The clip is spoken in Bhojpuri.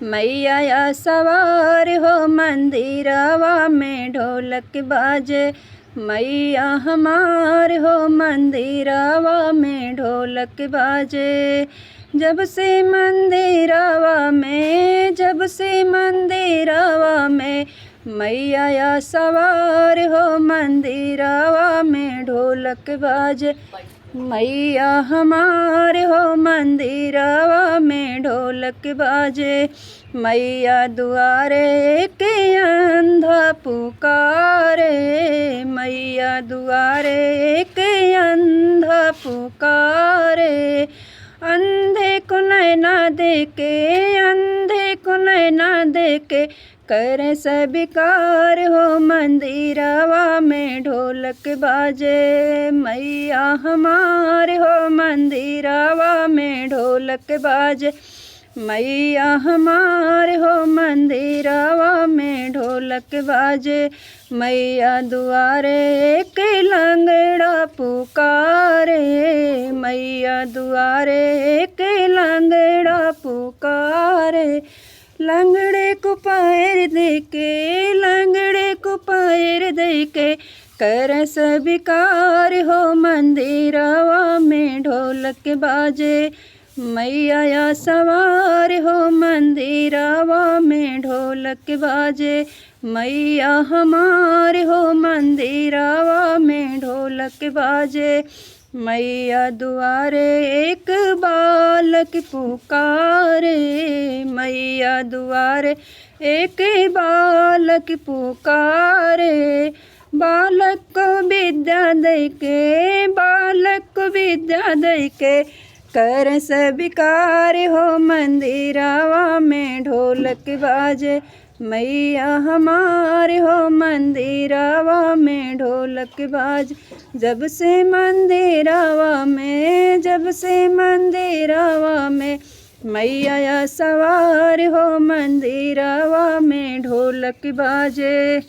मैया या सवार हो मंदिरवा में ढोलक बाजे। मैया हमार हो मंदिरवा में ढोलक बाजे। जब से मंदिरवा में मैया या सवार हो मंदिरवा में ढोलक बाजे। मैया हमारे हो मंदिरवा में ढोलक बाजे। मैया दुआरे के अंधा पुकारे। मैया दुआरे के अंधा पुकारे। अंधे को नैना देके, अंधे को नैना देके करे सबिकार हो मंदिरवा में ढोलक बाजे। मैया हमारे हो मंदिरवा में ढोलक बाजे। मैया हमारे हो मंदिरवा में ढोलक बाजे। मैया दुआरे के लंगड़ा पुकारे। मैया दुआरे के लंगड़ा पुकारे। लंगड़े को पैर देके, लंगड़े को पैर देके कर सबिकार हो मंदिरवा में ढोलक बाजे। मैया या सवार हो मंदिरवा में ढोलक बाजे। मैया हमारे हो मंदिरवा में ढोलक बाजे। मैया दुआरे एक बालक पुकारे। मैया दुआरे एक बालक पुकारे। बालक को विद्या देके, बालक को विद्या देके कर सबिकार हो मंदिरवा में ढोलक बाजे। मैया हमारे हो मंदिरवा में ढोलक बाजे। जब से मंदिरवा में, जब से मंदिरवा में मैया या सवार हो मंदिरवा में ढोलक बाजे।